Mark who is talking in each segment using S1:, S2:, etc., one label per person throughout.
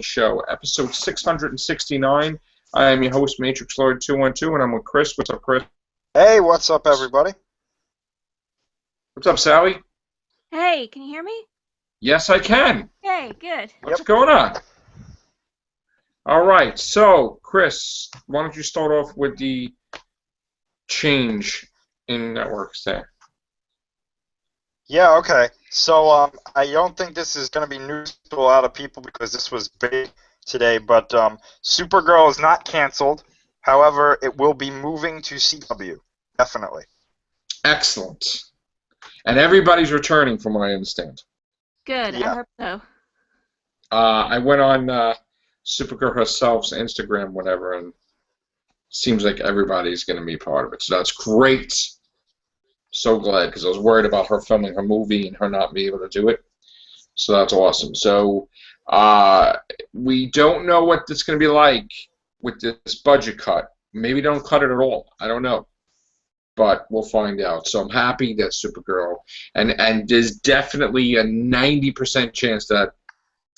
S1: Show, episode 669. I am your host, Matrix Lord 212, and I'm with Chris. What's up, Chris?
S2: Hey, what's up, everybody?
S1: What's up, Sally?
S3: Hey, can you hear me?
S1: Yes, I can.
S3: Hey, good.
S1: What's going on? All right, so, Chris, why don't you start off with the change in networks there?
S2: Yeah, okay. So, I don't think this is going to be news to a lot of people because this was big today, but Supergirl is not canceled. However, it will be moving to CW, definitely.
S1: Excellent. And everybody's returning, from what I understand.
S3: Good,
S2: Yeah.
S3: I hope so.
S1: I went on Supergirl herself's Instagram, whatever, and seems like everybody's going to be part of it. So that's great. So glad, because I was worried about her filming her movie and her not being able to do it. So that's awesome. So we don't know what it's going to be like with this budget cut. Maybe don't cut it at all. I don't know. But we'll find out. So I'm happy that Supergirl, and there's definitely a 90% chance that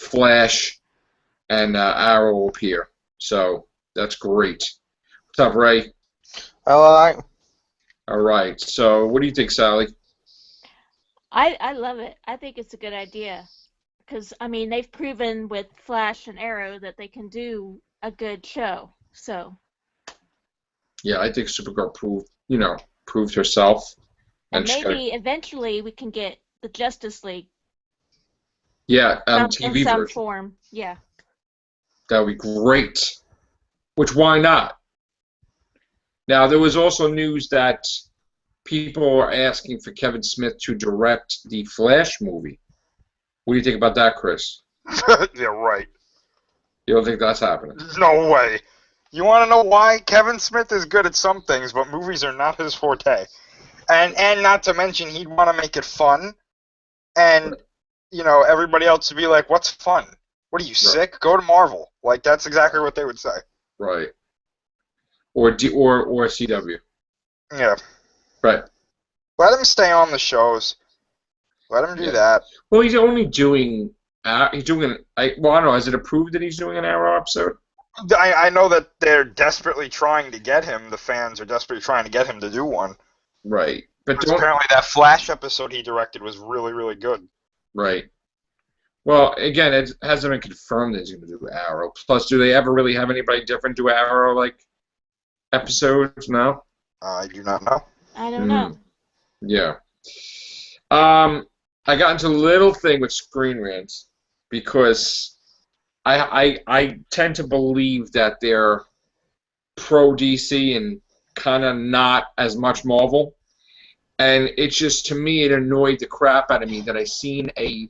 S1: Flash and Arrow will appear. So that's great. What's up, Ray?
S2: All right.
S1: All right. So what do you think, Sally?
S3: I love it. I think it's a good idea. Because, I mean, they've proven with Flash and Arrow that they can do a good show. So.
S1: Yeah, I think Supergirl proved herself.
S3: And maybe eventually we can get the Justice League.
S1: Yeah,
S3: in
S1: TV
S3: some
S1: version.
S3: form. Yeah.
S1: That would be great. Which, why not? Now, there was also news that people are asking for Kevin Smith to direct the Flash movie. What do you think about that, Chris?
S2: Yeah, right.
S1: You don't think that's happening?
S2: No way. You want to know why? Kevin Smith is good at some things, but movies are not his forte. And not to mention, he'd want to make it fun. And, everybody else would be like, what's fun? What are you, sick? Go to Marvel. Like, that's exactly what they would say.
S1: Right. Or CW.
S2: Yeah.
S1: Right.
S2: Let him stay on the shows. Let him do that.
S1: Well, he's only doing. I don't know. Is it approved that he's doing an Arrow episode?
S2: I know that they're desperately trying to get him. The fans are desperately trying to get him to do one.
S1: Right. But
S2: apparently that Flash episode he directed was really, really good.
S1: Right. Well, again, it hasn't been confirmed that he's going to do Arrow. Plus, do they ever really have anybody different do Arrow episodes? No.
S2: I do not know.
S3: I don't know.
S1: Yeah. I got into a little thing with Screen Rants because I tend to believe that they're pro DC and kind of not as much Marvel. And it's just, to me, it annoyed the crap out of me that I seen a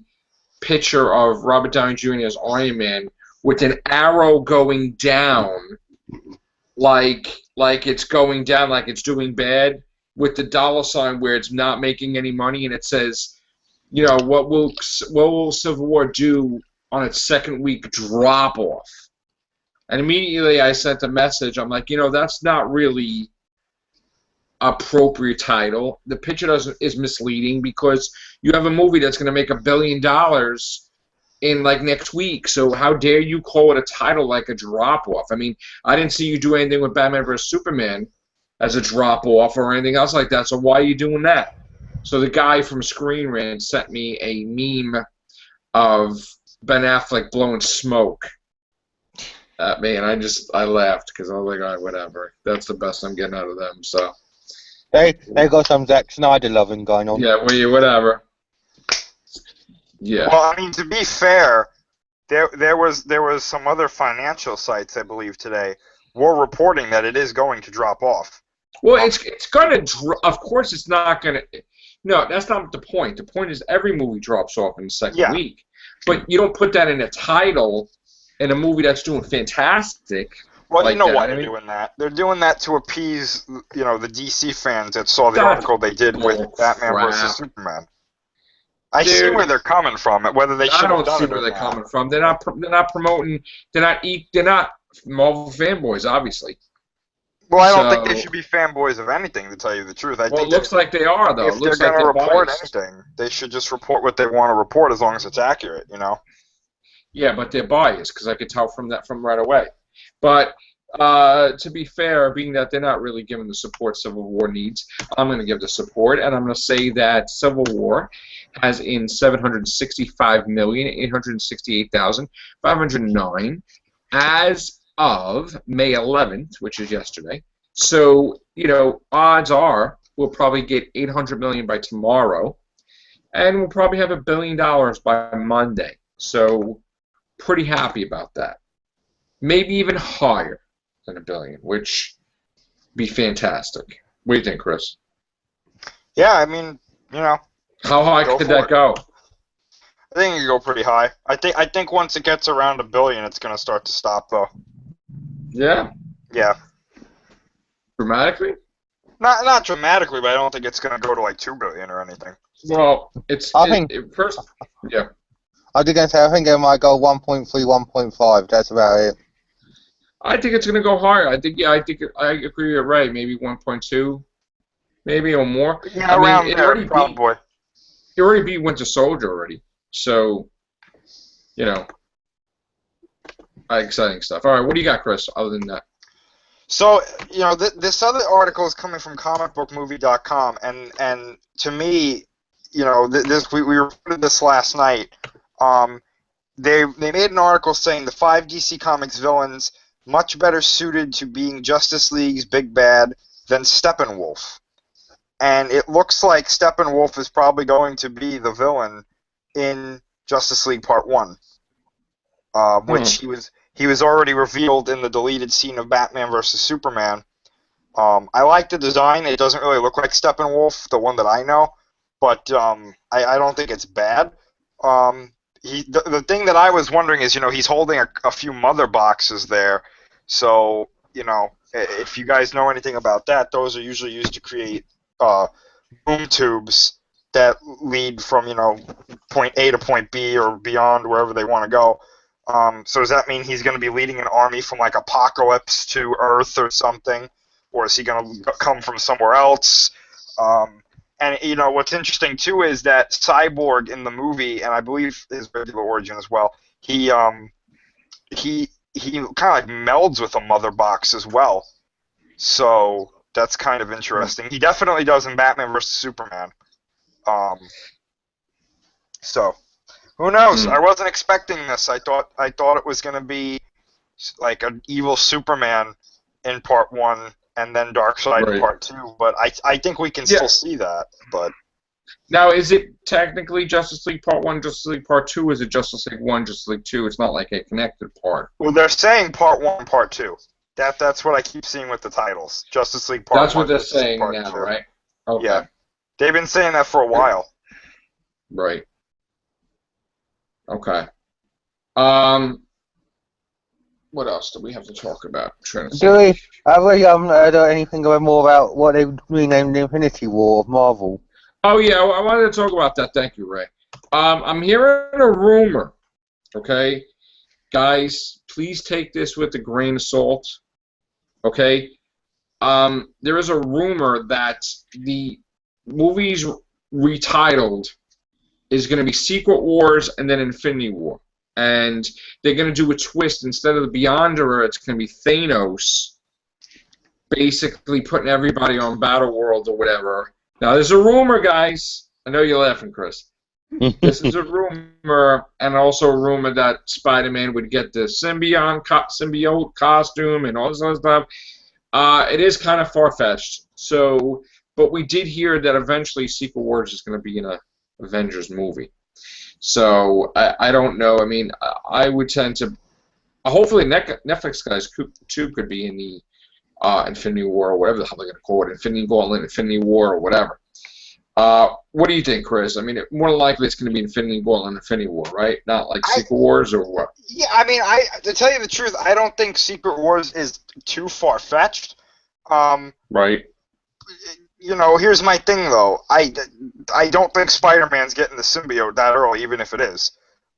S1: picture of Robert Downey Jr. as Iron Man with an arrow going down, like it's going down, like it's doing bad, with the dollar sign where it's not making any money, and it says, what will Civil War do on its second week drop off? And immediately I sent a message. I'm like, that's not really appropriate title. The picture is misleading because you have a movie that's going to make $1 billion in next week. So how dare you call it a title like a drop off? I mean, I didn't see you do anything with Batman vs Superman as a drop off or anything else like that. So why are you doing that? So the guy from Screen Rant sent me a meme of Ben Affleck blowing smoke at me, and I laughed because I was like, all right, whatever. That's the best I'm getting out of them. So.
S4: They got some Zack Snyder loving going on.
S1: Yeah, whatever. Yeah.
S2: Well, I mean, to be fair, there was some other financial sites, I believe, today were reporting that it is going to drop off.
S1: Well, it's going to. Of course, it's not going to. No, that's not the point. The point is every movie drops off in the second week, but you don't put that in a title in a movie that's doing fantastic.
S2: Well, you know why they're doing that. They're doing that to appease, the DC fans that saw the article they did with Batman vs Superman. I see where they're coming from. Whether they should have done it. I don't see where
S1: they're coming from. They're not promoting. They're not Marvel fanboys, obviously.
S2: Well, I don't think they should be fanboys of anything, to tell you the truth.
S1: It looks like they are, though.
S2: If they're going to report anything, they should just report what they want to report as long as it's accurate,
S1: Yeah, but they're biased because I could tell from right away. But to be fair, being that they're not really giving the support Civil War needs, I'm going to give the support, and I'm going to say that Civil War has in 765,868,509 as of May 11th, which is yesterday. So, odds are we'll probably get 800 million by tomorrow, and we'll probably have $1 billion by Monday. So, pretty happy about that. Maybe even higher than $1 billion, which be fantastic. What do you think, Chris?
S2: Yeah, I mean,
S1: How high could that go?
S2: I think it could go pretty high. I think once it gets around $1 billion, it's going to start to stop, though.
S1: Yeah.
S2: Yeah.
S1: Dramatically?
S2: Not dramatically, but I don't think it's going to go to like $2 billion or anything.
S1: Well, first. Yeah.
S4: I was going to say, I think it might go 1.3, 1.5. That's about it.
S1: I think it's going to go higher. I agree with Ray. Maybe 1.2, maybe or more.
S2: Yeah, around there, probably.
S1: It already beat Winter Soldier already. So, exciting stuff. All right, what do you got, Chris, other than that?
S2: So, this other article is coming from comicbookmovie.com, and to me, we reported this last night. They made an article saying the 5 DC Comics villains much better suited to being Justice League's big bad than Steppenwolf. And it looks like Steppenwolf is probably going to be the villain in Justice League Part 1, which he was already revealed in the deleted scene of Batman vs. Superman. I like the design. It doesn't really look like Steppenwolf, the one that I know, but I don't think it's bad. The thing that I was wondering is, he's holding a few mother boxes there, so, if you guys know anything about that, those are usually used to create boom tubes that lead from, point A to point B or beyond, wherever they want to go. So does that mean he's going to be leading an army from, like, Apocalypse to Earth or something? Or is he going to come from somewhere else? And, what's interesting, too, is that Cyborg in the movie, and I believe his regular origin as well, he kind of like melds with a mother box as well. So that's kind of interesting. He definitely does in Batman vs. Superman. So who knows? I wasn't expecting this. I thought it was going to be like an evil Superman in Part 1 and then Darkseid in Part 2, but I think we can still see that. But
S1: now, is it technically Justice League Part 1, Justice League Part 2, or is it Justice League 1, Justice League 2? It's not like a connected part.
S2: Well, they're saying Part 1, Part 2. That's what I keep seeing with the titles. Justice League Part 1.
S1: That's what they're saying now,
S2: 2.
S1: right? Okay.
S2: Yeah. They've been saying that for a while.
S1: Right. Okay. What else do we have to talk about?
S4: Have we heard anything more about what they renamed the Infinity War of Marvel?
S1: Oh, yeah, I wanted to talk about that. Thank you, Ray. I'm hearing a rumor, okay? Guys, please take this with a grain of salt, okay? There is a rumor that the movie's retitled is going to be Secret Wars and then Infinity War. And they're going to do a twist. Instead of the Beyonderer, it's going to be Thanos basically putting everybody on Battle World or whatever. Now, there's a rumor, guys. I know you're laughing, Chris. This is a rumor, and also a rumor that Spider-Man would get the symbiote costume and all this other stuff. It is kind of far-fetched. But we did hear that eventually Secret Wars is going to be in a Avengers movie. So I don't know. I mean, I would tend to. Hopefully, Netflix guys too could be in the Infinity War or whatever the hell they're going to call it, Infinity Gauntlet, Infinity War or whatever. What do you think, Chris? I mean, more than likely it's going to be Infinity Gauntlet, Infinity War, right? Not like Secret Wars or what?
S2: Yeah, I mean, to tell you the truth, I don't think Secret Wars is too far fetched.
S1: Right.
S2: Here's my thing, though. I don't think Spider-Man's getting the symbiote that early, even if it is.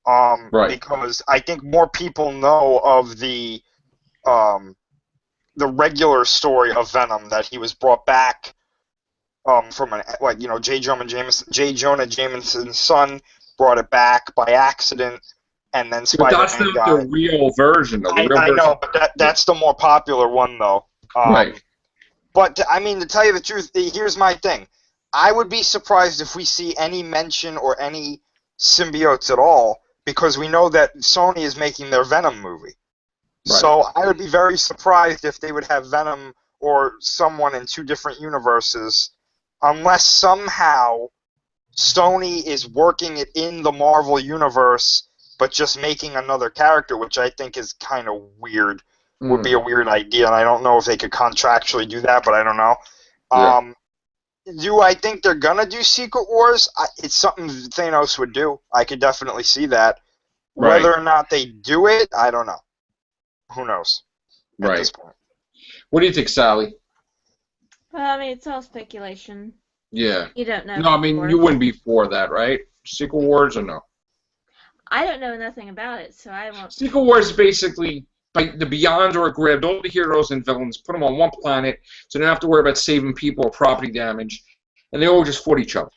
S1: Right.
S2: Because I think more people know of the regular story of Venom, that he was brought back from J. Jonah Jameson's son brought it back by accident, and then
S1: But that's
S2: Spider-Man
S1: not
S2: got
S1: the
S2: it.
S1: real version, though. The real
S2: I
S1: version,
S2: know, but that's the more popular one, though.
S1: right?
S2: But I mean, to tell you the truth, here's my thing. I would be surprised if we see any mention or any symbiotes at all, because we know that Sony is making their Venom movie.
S1: Right.
S2: So I would be very surprised if they would have Venom or someone in two different universes, unless somehow Sony is working it in the Marvel universe, but just making another character, which I think is kind of weird. Would be a weird idea, and I don't know if they could contractually do that, but I don't know.
S1: Yeah.
S2: Do I think they're gonna do Secret Wars? It's something Thanos would do. I could definitely see that.
S1: Right.
S2: Whether or not they do it, I don't know. Who knows at this point?
S1: What do you think, Sally?
S3: Well, I mean, it's all speculation.
S1: Yeah.
S3: You don't know.
S1: No, I mean, you wouldn't be for that, right? Secret Wars or no?
S3: I don't know nothing about it, so I won't.
S1: Secret Wars is basically the Beyonder grabbed all the heroes and villains, put them on one planet, so they don't have to worry about saving people or property damage, and they all just fought each other.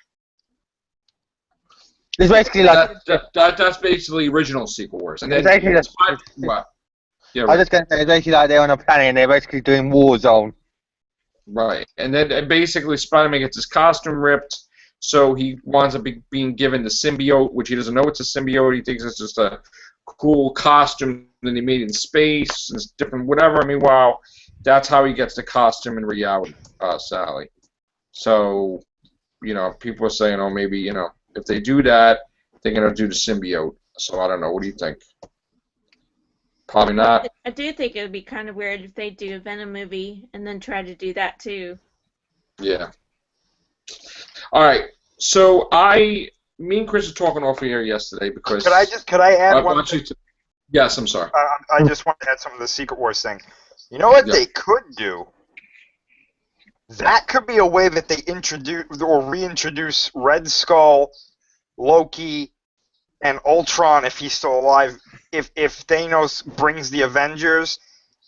S4: It's basically like
S1: That's basically original Secret Wars. And then
S4: It's actually
S1: what? Yeah,
S4: I
S1: right.
S4: was just going to say it's basically like they're on a planet and they're basically doing Warzone.
S1: Right. And then basically Spider-Man gets his costume ripped, so he winds up being given the symbiote, which he doesn't know it's a symbiote. He thinks it's just a cool costume that he made in space, and it's different, whatever. I mean, wow, that's how he gets the costume in reality, Sally. So, people are saying, oh, maybe, if they do that, they're going to do the symbiote. So I don't know. What do you think? Probably not.
S3: I do think it would be kind of weird if they do a Venom movie and then try to do that too.
S1: Yeah. All right. So me and Chris were talking off here yesterday because.
S2: Could I add one thing?
S1: Yes, I'm sorry.
S2: I just want to add some of the Secret Wars thing. You know what they could do? That could be a way that they introduce or reintroduce Red Skull, Loki, and Ultron if he's still alive. If Thanos brings the Avengers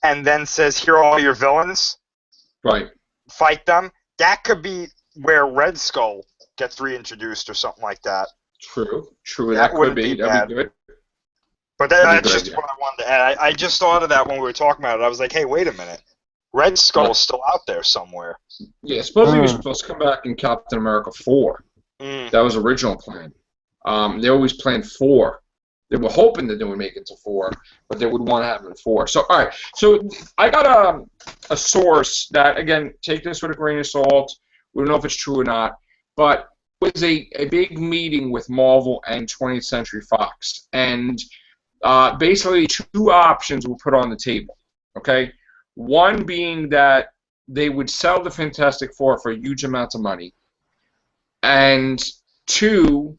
S2: and then says, "Here are all your villains,"
S1: right?
S2: Fight them. That could be where Red Skull gets reintroduced or something like that.
S1: True. That could be. That'd be good.
S2: But that's just what I wanted to add. I just thought of that when we were talking about it. I was like, hey, wait a minute. Red Skull's still out there somewhere.
S1: Yeah, supposedly he was supposed to come back in Captain America 4. That was the original plan. They always planned 4. They were hoping that they would make it to 4, but they would want to have it in 4. So, all right. So I got a source that, again, take this with a grain of salt. We don't know if it's true or not, but it was a big meeting with Marvel and 20th Century Fox, and basically 2 options were put on the table. Okay, one being that they would sell the Fantastic Four for huge amounts of money, and 2,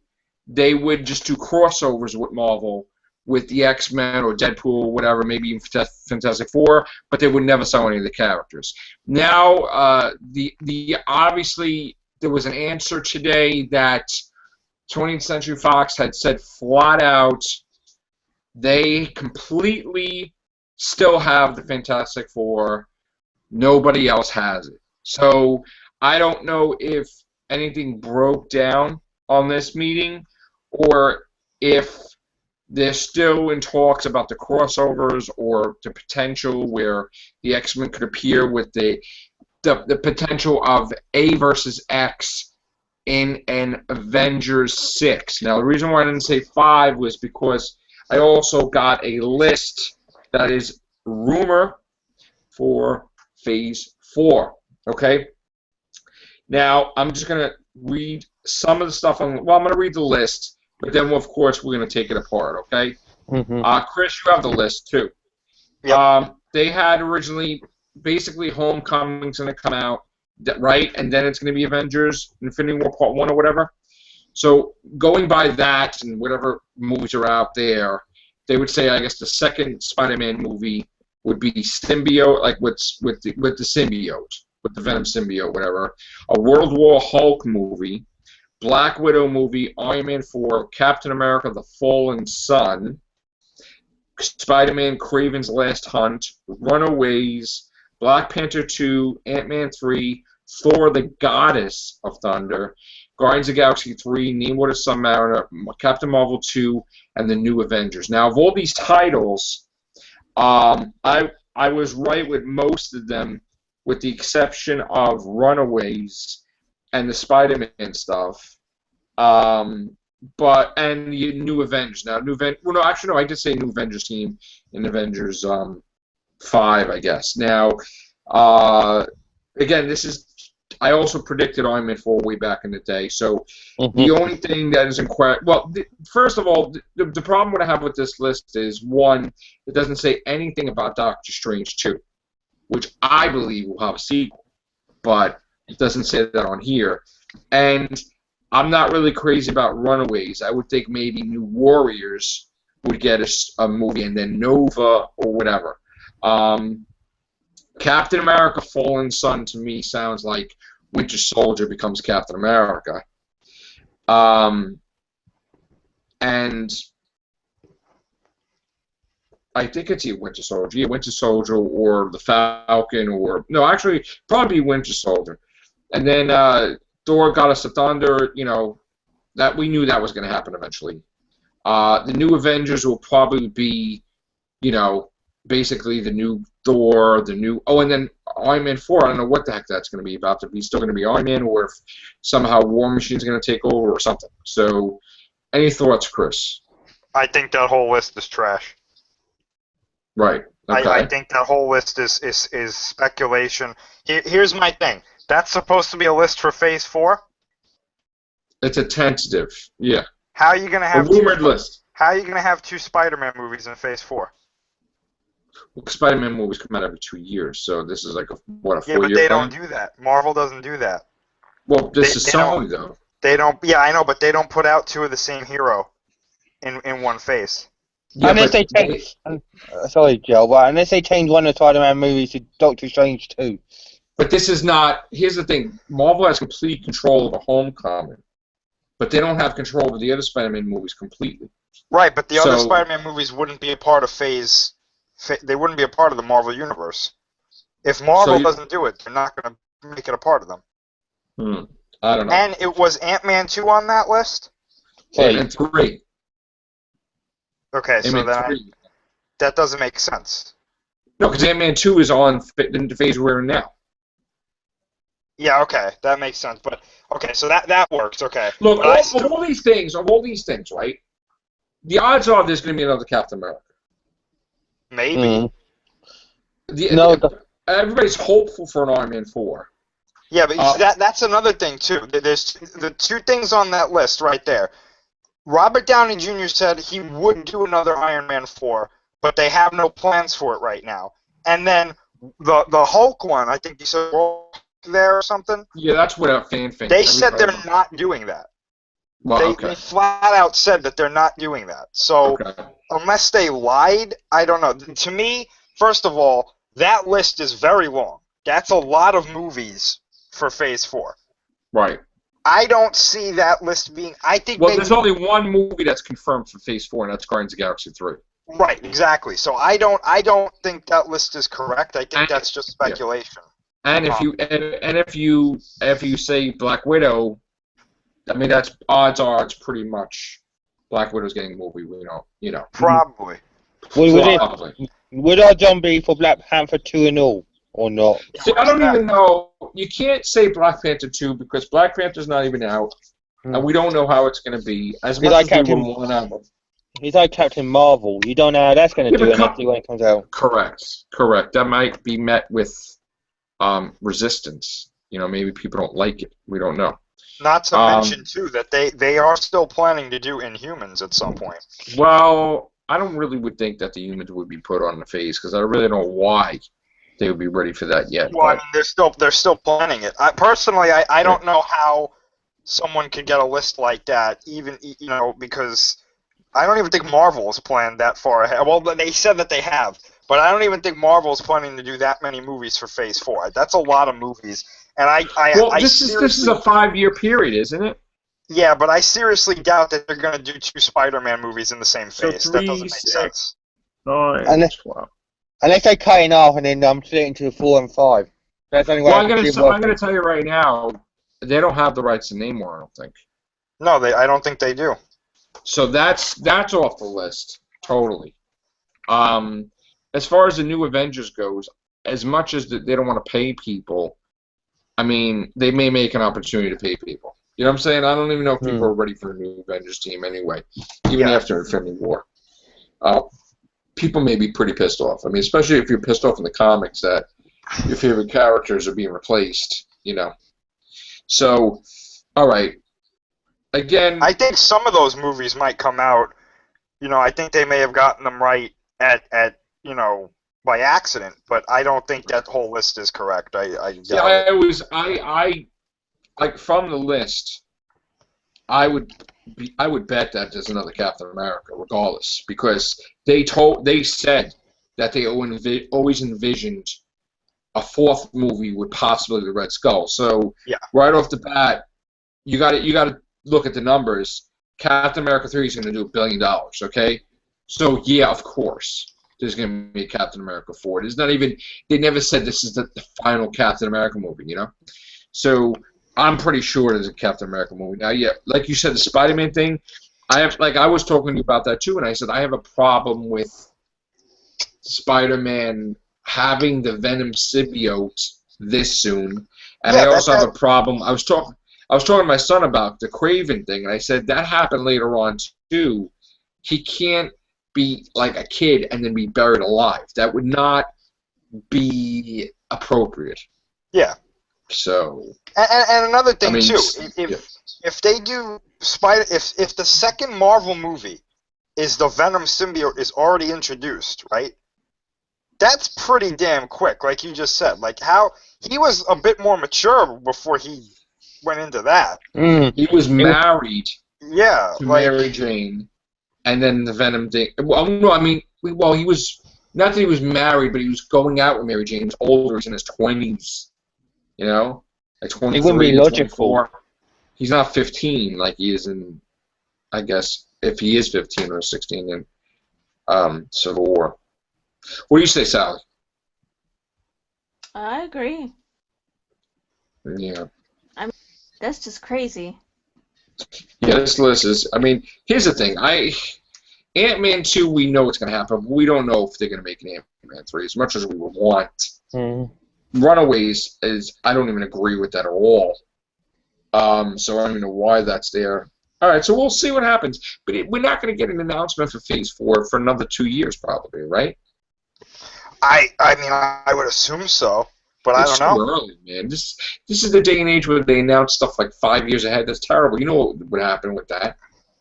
S1: they would just do crossovers with Marvel with the X-Men or Deadpool or whatever, maybe even Fantastic Four, but they would never sell any of the characters. Now, the obviously there was an answer today that 20th Century Fox had said flat out they completely still have the Fantastic Four. Nobody else has it. So I don't know if anything broke down on this meeting or if they're still in talks about the crossovers or the potential where the X-Men could appear with the potential of A versus X in an Avengers 6. Now, the reason why I didn't say 5 was because I also got a list that is rumor for Phase 4. Okay? Now, I'm just going to read some of the stuff. I'm going to read the list, but then, of course, we're going to take it apart, okay? Chris, you have the list, too.
S2: Yep.
S1: They had originally, basically, Homecoming's going to come out, right? And then it's going to be Avengers Infinity War Part 1 or whatever. So going by that and whatever movies are out there, they would say, I guess, the second Spider-Man movie would be symbiote, like with the symbiote, with the Venom symbiote, whatever. A World War Hulk movie, Black Widow movie, Iron Man 4, Captain America: The Fallen Sun, Spider-Man: Kraven's Last Hunt, Runaways, Black Panther 2, Ant-Man 3, Thor: The Goddess of Thunder, Guardians of the Galaxy 3, Nemo the Submariner, Captain Marvel 2, and the New Avengers. Now, of all these titles, I was right with most of them, with the exception of Runaways and the Spider-Man stuff. And the New Avengers. Now, well, no, actually, no, I did say New Avengers team in Avengers 5, I guess. Now, again, I also predicted Iron Man 4 way back in the day. So the only thing that is in question, well, first of all, the problem what I have with this list is, one, it doesn't say anything about Doctor Strange 2, which I believe will have a sequel, but it doesn't say that on here. And I'm not really crazy about Runaways. I would think maybe New Warriors would get a movie, and then Nova or whatever. Captain America Fallen Sun to me sounds like Winter Soldier becomes Captain America. And I think it's either Winter Soldier. Yeah, Winter Soldier or the Falcon, or no, actually probably Winter Soldier. And then Thor: Goddess of Thunder, that we knew that was going to happen eventually. The New Avengers will probably be, basically the new Thor, and then Iron Man 4, I don't know what the heck that's going to be about. If he's still going to be Iron Man, or if somehow War Machine's going to take over or something. So, any thoughts, Chris?
S2: I think that whole list is trash.
S1: Right. Okay.
S2: I think that whole list is speculation. Here's my thing. That's supposed to be a list for Phase 4?
S1: It's a tentative, yeah.
S2: How are you going to have
S1: a rumored list?
S2: How are you going to have 2 Spider-Man movies in Phase 4?
S1: Well, Spider-Man movies come out every 2 years, so this is like a 4-year
S2: Yeah, but they don't do that. Marvel doesn't do that.
S1: Well, this is Sony, though.
S2: They don't. Yeah, I know, but they don't put out 2 of the same hero in one phase.
S1: Yeah,
S4: unless they change, sorry, Joe, but unless they change one of the Spider-Man movies to Doctor Strange 2.
S1: But this is not. Here's the thing: Marvel has complete control over Homecoming, but they don't have control over the other Spider-Man movies completely.
S2: Right, but the other Spider-Man movies wouldn't be a part of Phase. They wouldn't be a part of the Marvel universe. If Marvel doesn't do it, they're not going to make it a part of them.
S1: I don't know.
S2: And it was Ant-Man 2 on that list?
S1: Ant-Man 3.
S2: Okay, so then that doesn't make sense.
S1: No, because Ant-Man 2 is on in the phase we're in now.
S2: Yeah, okay, that makes sense. But okay, so that works. Okay.
S1: Look, of all these things, right? The odds are there's going to be another Captain America.
S2: Maybe.
S1: Everybody's hopeful for an Iron Man 4.
S2: Yeah, but that's another thing too. There's the 2 things on that list right there. Robert Downey Jr. said he would do another Iron Man 4, but they have no plans for it right now. And then the Hulk one, I think you said there or something.
S1: Yeah, that's what a fan thinks.
S2: They said they're not doing that.
S1: Well,
S2: they flat out said that they're not doing that. So unless they lied, I don't know. To me, first of all, that list is very long. That's a lot of movies for Phase 4.
S1: Right.
S2: I don't see that list being. I think.
S1: Well, there's only one movie that's confirmed for Phase 4, and that's Guardians of the Galaxy 3.
S2: Right. Exactly. So I don't think that list is correct. I think that's just speculation.
S1: And if you say Black Widow, I mean that's odds are it's pretty much Black Widow's getting a movie.
S2: Probably.
S4: Would our zombie for Black Panther 2 and all, or not?
S1: See, I don't even know. You can't say Black Panther 2 because Black Panther's not even out, and we don't know how it's going to be. As much as we want an album.
S4: He's like Captain Marvel. You don't know how that's going to do when it comes out.
S1: Correct. That might be met with resistance. Maybe people don't like it. We don't know.
S2: Not to mention, too, that they are still planning to do Inhumans at some point.
S1: Well, I don't really would think that the humans would be put on the phase because I really don't know why they would be ready for that yet.
S2: Well, I mean, they're still planning it. Personally, I don't know how someone could get a list like that, even because I don't even think Marvel's planned that far ahead. Well, they said that they have, but I don't even think Marvel's planning to do that many movies for Phase 4. That's a lot of movies, and
S1: this is a 5-year period, isn't it?
S2: Yeah, but I seriously doubt that they're going to do 2 Spider-Man movies in the same phase. That doesn't make sense.
S1: 9,
S4: unless they cut it off and then split into 4 and 5. That's only
S1: I'm going to tell you right now, they don't have the rights to Namor, I don't think.
S2: No, I don't think they do.
S1: So that's off the list totally. As far as the new Avengers goes, as much as they don't want to pay people, I mean, they may make an opportunity to pay people. You know what I'm saying? I don't even know if people are ready for a new Avengers team anyway, even after Infinity War. People may be pretty pissed off. I mean, especially if you're pissed off in the comics that your favorite characters are being replaced, you know. So, all right. Again,
S2: I think some of those movies might come out. You know, I think they may have gotten them right at you know, by accident, but I don't think that whole list is correct. I
S1: like from the list, I would bet that there's another Captain America, regardless, because they said that they always envisioned a fourth movie with possibly the Red Skull. So right off the bat, you got to look at the numbers. Captain America 3 is going to do $1 billion. Okay, so yeah, of course, there's going to be a Captain America 4. It's not even. They never said this is the final Captain America movie. You know, so I'm pretty sure there's a Captain America movie. Now, yeah, like you said, the Spider-Man thing. I was talking to you about that too, and I said I have a problem with Spider-Man having the Venom symbiote this soon, and I also have a problem. I was talking to my son about the Craven thing, and I said that happened later on too. He can't be like a kid and then be buried alive. That would not be appropriate.
S2: Yeah.
S1: So.
S2: And another thing too, if they do if the second Marvel movie is the Venom symbiote is already introduced, right? That's pretty damn quick, like you just said. Like how he was a bit more mature before he went into that.
S1: He was married.
S2: Yeah,
S1: to Mary Jane, and then the Venom thing. Well, no, I mean, he was not that he was married, but he was going out with Mary Jane. He was older. He's in his 20s. You know, like 23,
S4: it wouldn't be logical.
S1: 24. He's not 15 like he is in. I guess if he is 15 or 16 in Civil War. What do you say, Sally?
S3: I agree.
S1: Yeah.
S3: I mean, that's just crazy.
S1: Yeah, this list is. I mean, here's the thing. Ant-Man 2, we know what's going to happen. But we don't know if they're going to make an Ant-Man 3 as much as we would want. Runaways I don't even agree with that at all. So I don't even know why that's there. All right, so we'll see what happens. But we're not going to get an announcement for Phase 4 for another 2 years, probably, right?
S2: I mean, I would assume so, but I don't know.
S1: It's too early, man. This is the day and age where they announce stuff like 5 years ahead. That's terrible. You know what would happen with that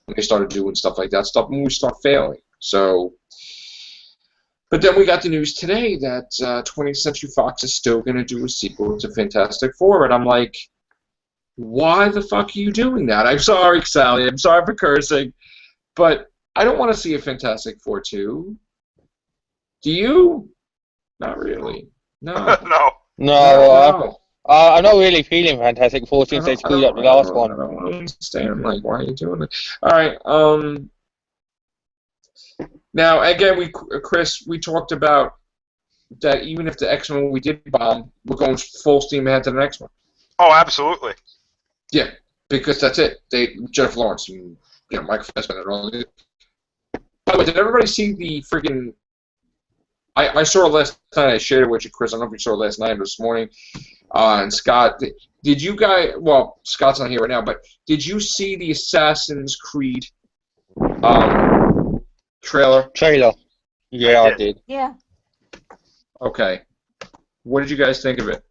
S1: when they started doing stuff like that? Stuff when we start failing. So, but then we got the news today that 20th Century Fox is still going to do a sequel to Fantastic Four, and I'm like, why the fuck are you doing that? I'm sorry, Sally. I'm sorry for cursing, but I don't want to see a Fantastic Four 2. Do you? Not really. No.
S2: No.
S4: I'm not really feeling Fantastic Four since they screwed up the last one.
S1: I don't understand. Like, why are you doing it? All right. Now, again, Chris, we talked about that even if the X-Men movie did bomb, we're going full steam ahead to the next one.
S2: Oh, absolutely.
S1: Yeah, because that's it. Jennifer Lawrence and Michael Fassbender and all. By the way, did everybody see the freaking? I saw it last night. I shared it with you, Chris. I don't know if you saw it last night or this morning. And Scott, did you guys? Well, Scott's not here right now, but did you see the Assassin's Creed trailer?
S4: Yeah, I did.
S3: Yeah.
S1: Okay. What did you guys think of it?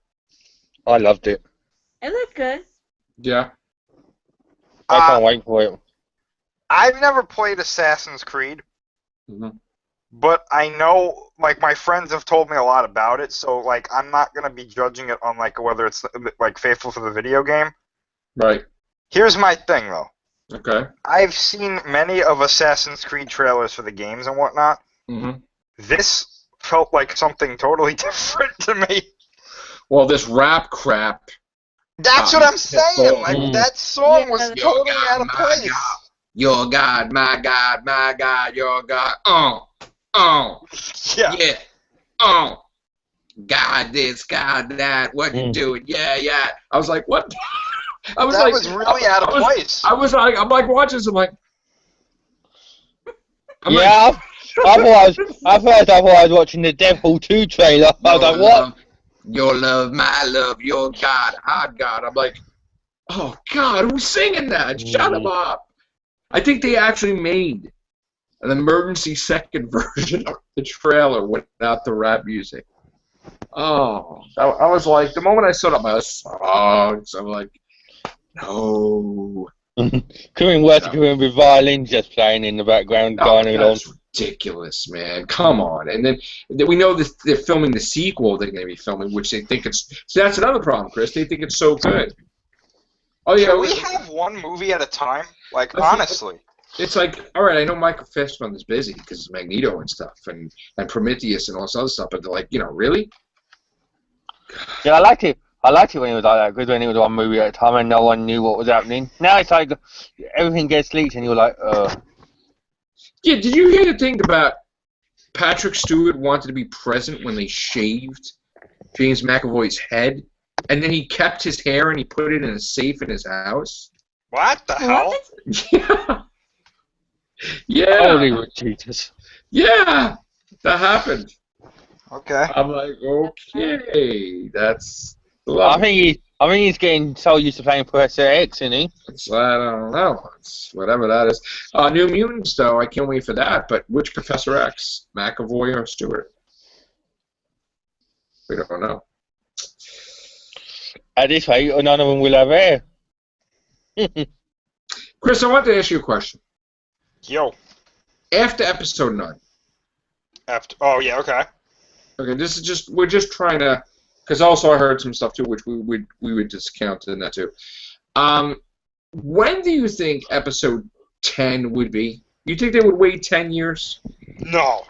S4: I loved it.
S3: It looked good.
S1: Yeah.
S4: I can't wait for it.
S2: I've never played Assassin's Creed, but I know, like, my friends have told me a lot about it, so, like, I'm not going to be judging it on, like, whether it's, like, faithful to the video game.
S1: Right.
S2: Here's my thing, though.
S1: Okay.
S2: I've seen many of Assassin's Creed trailers for the games and whatnot. This felt like something totally different to me.
S1: Well, this rap crap.
S2: That's what I'm saying. Like, that song was totally out of place.
S1: Your God, my God, my God, your God. Yeah. God this, God that. What you doing? Yeah. I was like, what?
S2: That was really out of place.
S1: I'm like watching this. I'm like,
S4: Yeah, I thought I was watching the Deadpool 2 trailer. I was like, what?
S1: Your love, my love, your God, our God. I'm like, oh God, who's singing that? Shut him up. I think they actually made an emergency second version of the trailer without the rap music. Oh, I was like, the moment I saw it, my songs, I'm like, no.
S4: Couldn't worse with violins just playing in the background, going along.
S1: That's ridiculous, man. Come on. And then we know that they're filming the sequel they're going to be filming, which they think it's... So that's another problem, Chris. They think it's so good. Oh, yeah.
S2: Can we have one movie at a time? Like, honestly.
S1: It's like, all right, I know Michael Fassbender is busy because it's Magneto and stuff, and Prometheus and all this other stuff, but they're like, really?
S4: Yeah, I liked it. I liked it when it was like that, because when it was one movie at a time and no one knew what was happening. Now it's like everything gets leaked and you're like,
S1: Yeah, did you hear the thing about Patrick Stewart wanted to be present when they shaved James McAvoy's head, and then he kept his hair and he put it in a safe in his house?
S2: What the hell?
S1: Yeah. Yeah.
S4: holy Jesus.
S1: Yeah, that happened.
S2: Okay.
S1: I'm like, okay, that's...
S4: I think he's getting so used to playing Professor X, isn't he?
S1: I don't know. It's whatever that is. New Mutants, though, I can't wait for that. But which Professor X? McAvoy or Stewart? We don't know.
S4: At this rate, none of them will have hair.
S1: Chris, I want to ask you a question.
S2: Yo.
S1: After episode 9.
S2: Oh, yeah, okay.
S1: Okay, this is just... We're just trying to... Because also I heard some stuff, too, which we would discount in that, too. When do you think episode 10 would be? You think they would wait 10 years?
S2: No.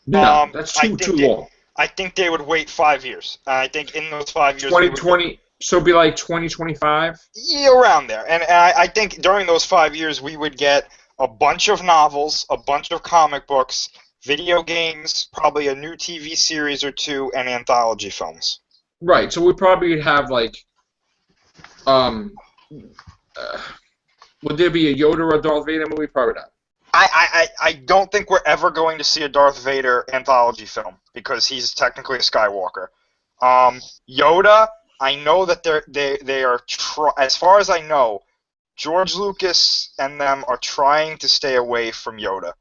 S1: No, that's too long.
S2: I think they would wait 5 years. I think in those 5 years...
S1: 2020... So it'd be like 2025?
S2: Yeah, around there. And I think during those 5 years we would get a bunch of novels, a bunch of comic books, video games, probably a new TV series or two, and anthology films.
S1: Right, so we probably have like, would there be a Yoda or a Darth Vader movie? Probably not.
S2: I don't think we're ever going to see a Darth Vader anthology film because he's technically a Skywalker. Yoda, I know that they are as far as I know, George Lucas and them are trying to stay away from Yoda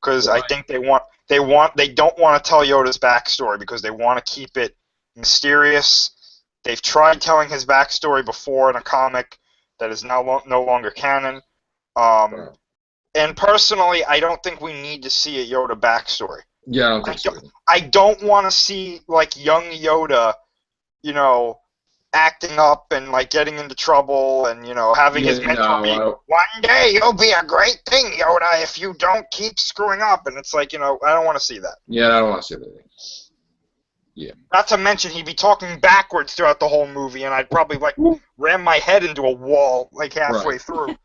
S2: because I think they don't want to tell Yoda's backstory because they want to keep it mysterious. They've tried telling his backstory before in a comic that is now no longer canon. And personally, I don't think we need to see a Yoda backstory.
S1: Yeah, I don't think so.
S2: I don't want to see like young Yoda, acting up and like getting into trouble and having his mentor be, one day you'll be a great thing, Yoda, if you don't keep screwing up. And it's like, I don't want to see that.
S1: Yeah, I don't want to see that. Yeah.
S2: Not to mention he'd be talking backwards throughout the whole movie, and I'd probably ram my head into a wall like halfway through.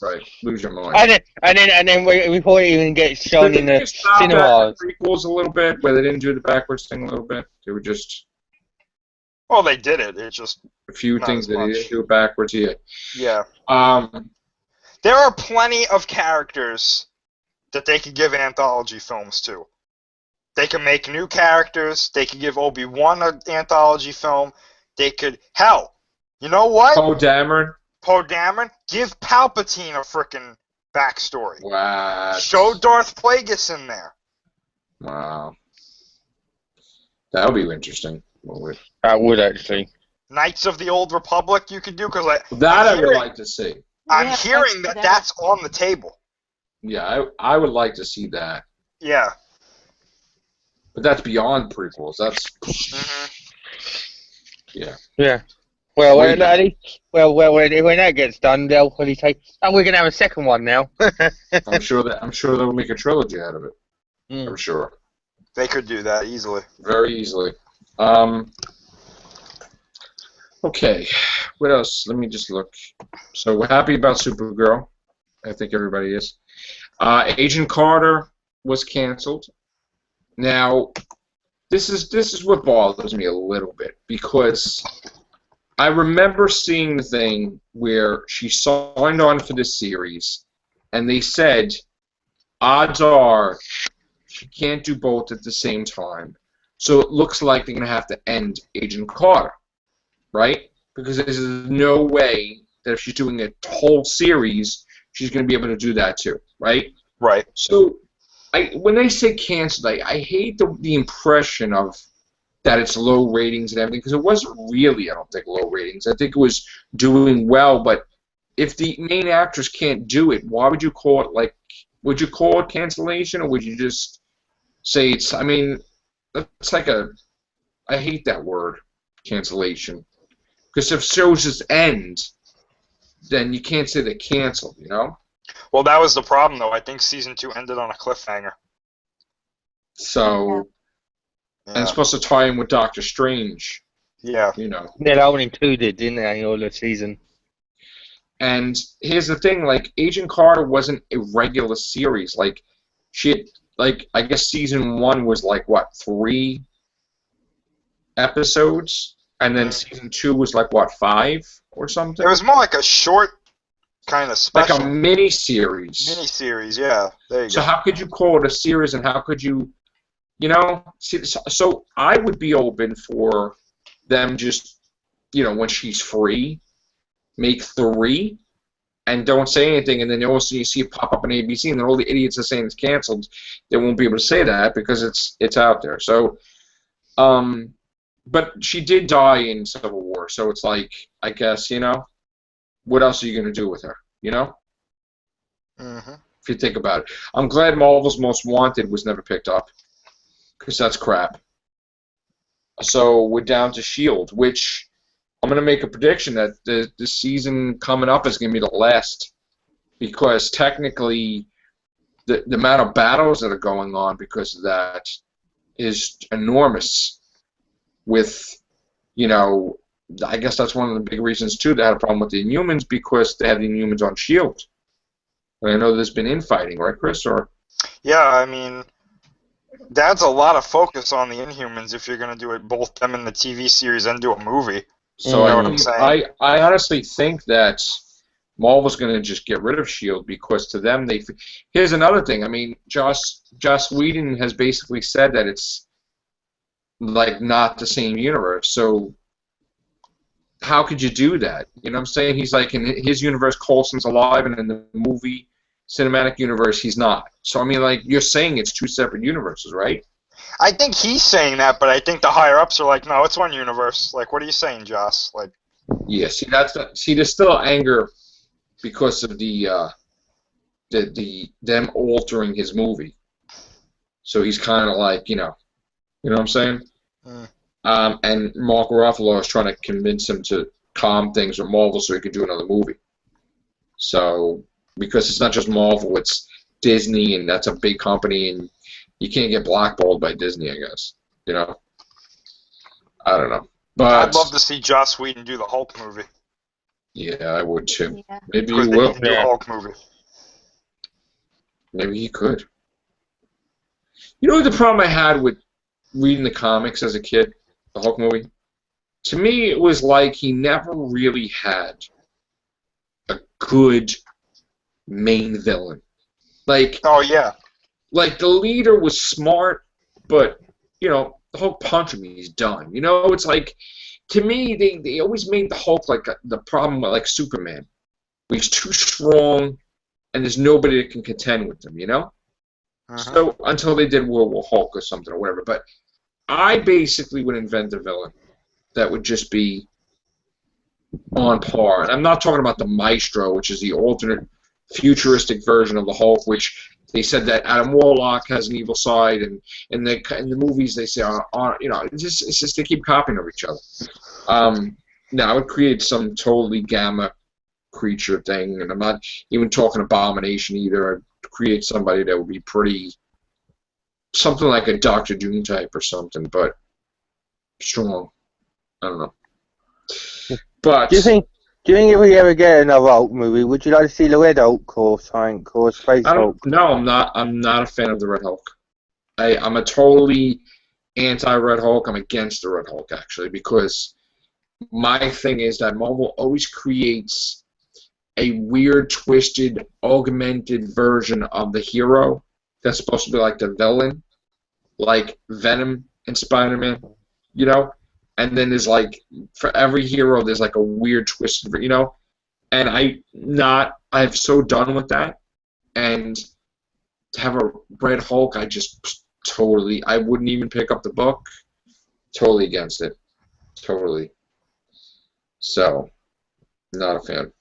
S1: Right, lose your mind.
S4: And then before it even gets shown in the cinemas.
S1: Prequels a little bit, where they didn't do the backwards thing a little bit. They were just.
S2: Well, they did it. It's just
S1: a few things that they didn't do backwards yet.
S2: Yeah. There are plenty of characters that they could give anthology films to. They can make new characters. They could give Obi-Wan an anthology film. They could... Hell, you know what?
S1: Poe Dameron?
S2: Give Palpatine a frickin' backstory.
S1: Wow.
S2: Show Darth Plagueis in there.
S1: Wow. That would be interesting.
S4: That would, actually.
S2: Knights of the Old Republic you could do, because I
S1: would like to see.
S2: I'm hearing that's on the table.
S1: Yeah, I would like to see that.
S2: Yeah.
S1: But that's beyond prequels. That's... Yeah.
S4: Yeah. Well, when that gets done, they'll probably say, "Oh, we're gonna have a second one now."
S1: I'm sure they'll make a trilogy out of it. I'm sure.
S2: They could do that easily.
S1: Very easily. Okay. What else? Let me just look. So we're happy about Supergirl. I think everybody is. Agent Carter was canceled. Now, this is what bothers me a little bit, because I remember seeing the thing where she signed on for this series, and they said odds are she can't do both at the same time. So it looks like they're going to have to end Agent Carter, right? Because there's no way that if she's doing a whole series, she's going to be able to do that too, right?
S2: Right.
S1: So when they say canceled, I hate the impression of that it's low ratings and everything, because it wasn't really, I don't think, low ratings. I think it was doing well, but if the main actress can't do it, why would you call it, like, would you call it cancellation, or would you just say it's, I mean, it's like I hate that word, cancellation. Because if shows just end, then you can't say they're canceled, you know?
S2: Well, that was the problem, though. I think season 2 ended on a cliffhanger.
S1: So, and it's supposed to tie in with Doctor Strange.
S2: Yeah.
S1: You know.
S4: Yeah, that one included, didn't they, all the season?
S1: And here's the thing, like, Agent Carter wasn't a regular series. Like, she had, like, I guess season 1 was, like, what, 3 episodes? And then season 2 was, like, what, 5 or something?
S2: It was more like a short kind of special.
S1: Like a mini-series.
S2: Mini-series, yeah. There you
S1: So
S2: go.
S1: how could you call it a series, and how could you, you know? See, so I would be open for them just, you know, when she's free, make 3, and don't say anything, and then also you see it pop up on ABC, and then all the idiots are saying it's canceled. They won't be able to say that because it's out there. So, but she did die in Civil War, so it's like, I guess, you know, what else are you going to do with her, you know?
S2: Mm-hmm.
S1: If you think about it. I'm glad Marvel's Most Wanted was never picked up, because that's crap. So we're down to S.H.I.E.L.D., which I'm going to make a prediction that the season coming up is going to be the last, because technically the amount of battles that are going on because of that is enormous with, you know, I guess that's one of the big reasons, too, they had a problem with the Inhumans, because they have the Inhumans on S.H.I.E.L.D. And I know there's been infighting, right, Chris? Or
S2: Yeah, I mean, that's a lot of focus on the Inhumans if you're going to do it, both them in the TV series and do a movie.
S1: so
S2: You know what I'm saying?
S1: I honestly think that Marvel's going to just get rid of S.H.I.E.L.D. because to them, here's another thing. I mean, Joss Whedon has basically said that it's like not the same universe. So how could you do that? You know what I'm saying? He's like, in his universe, Coulson's alive, and in the movie cinematic universe, he's not. So, I mean, like, you're saying it's 2 separate universes, right?
S2: I think he's saying that, but I think the higher-ups are like, no, it's one universe. Like, what are you saying, Joss? Like,
S1: Yeah, see, there's still anger because of them altering his movie. So he's kind of like, you know what I'm saying? And Mark Ruffalo is trying to convince him to calm things with Marvel so he could do another movie. So, because it's not just Marvel, it's Disney, and that's a big company, and you can't get blackballed by Disney, I guess. You know? I don't know. But
S2: I'd love to see Joss Whedon do the Hulk movie.
S1: yeah, I would too.
S3: Yeah.
S1: Maybe
S2: Because
S1: he
S2: they
S1: will.
S2: need to do a Hulk movie.
S1: Maybe he could. You know what the problem I had with reading the comics as a kid, the Hulk movie? To me, it was like he never really had a good main villain. Like,
S2: Oh, yeah.
S1: the leader was smart, but, you know, the Hulk punched him, he's done. You know, it's like, to me, they always made the Hulk like the problem with, like, Superman. He's too strong, and there's nobody that can contend with him, you know? So, until they did World War Hulk or something or whatever. But I basically would invent a villain that would just be on par. And I'm not talking about the Maestro, which is the alternate futuristic version of the Hulk, which they said that Adam Warlock has an evil side, and in the movies they say, you know, it's just they keep copying of each other. Now, I would create some totally gamma creature thing, and I'm not even talking Abomination either. I'd create somebody that would be pretty, something like a Doctor Doom type or something, but strong. I don't know. But
S4: Do you think if we ever get another Hulk movie, would you like to see the Red Hulk or something, or Space Hulk?
S1: No, I'm not. I'm not a fan of the Red Hulk. I'm a totally anti-Red Hulk. I'm against the Red Hulk, actually, because my thing is that Marvel always creates a weird, twisted, augmented version of the hero that's supposed to be like the villain, like Venom and Spider-Man, you know? And then there's like, for every hero, there's like a weird twist, you know? And I'm so done with that. And to have a Red Hulk, I wouldn't even pick up the book. Totally against it. Totally. So, not a fan.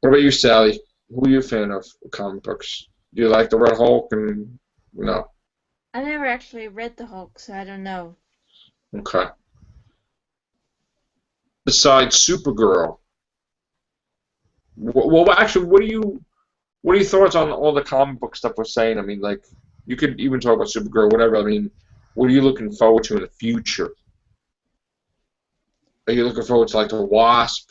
S1: What about you, Sally? Who are you a fan of comic books? Do you like the Red Hulk and no?
S3: I never actually read the Hulk, so I don't know.
S1: Okay. Besides Supergirl, well, actually, what are your thoughts on all the comic book stuff we're saying? I mean, like, you could even talk about Supergirl, whatever. I mean, what are you looking forward to in the future? Are you looking forward to like the Wasp,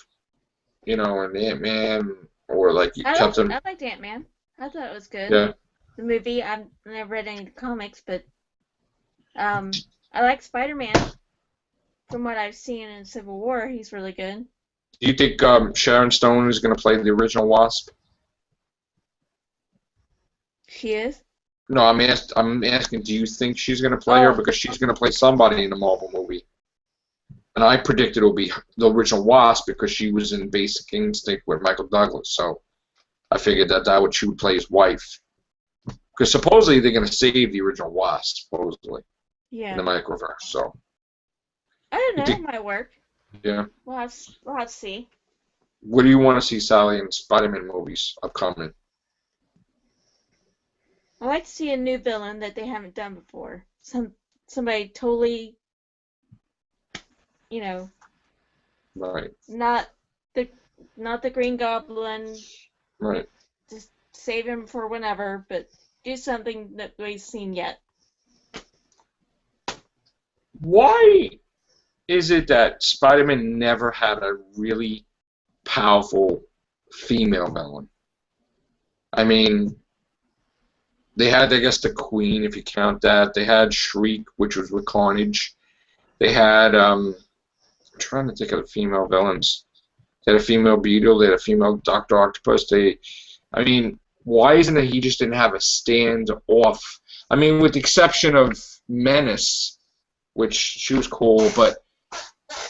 S1: you know, and Ant-Man, or like Captain?
S3: I liked Ant-Man. I thought it was good.
S1: Yeah.
S3: The movie, I've never read any comics, but I like Spider-Man. From what I've seen in Civil War, he's really good.
S1: Do you think Sharon Stone is going to play the original Wasp?
S3: She is?
S1: No, I'm asking. Do you think she's going to play her, because she's going to play somebody in the Marvel movie? And I predicted it'll be the original Wasp because she was in Basic Instinct with Michael Douglas. So I figured that she would play his wife. Because supposedly they're going to save the original Wasp, supposedly, in the microverse. So
S3: I don't know. It might work.
S1: Yeah.
S3: We'll have to see.
S1: What do you want to see, Sally, in Spider-Man movies upcoming?
S3: I like to see a new villain that they haven't done before. Somebody totally, you know,
S1: Right.
S3: not the Green Goblin.
S1: Right.
S3: Just save him for whenever, but do something that we've seen yet.
S1: Why is it that Spider-Man never had a really powerful female villain? I mean, they had, I guess, the Queen, if you count that. They had Shriek, which was with Carnage. They had, I'm trying to think of the female villains. They had a female Beetle. They had a female Dr. Octopus. I mean, why isn't it he just didn't have a standoff? I mean, with the exception of Menace, which she was cool,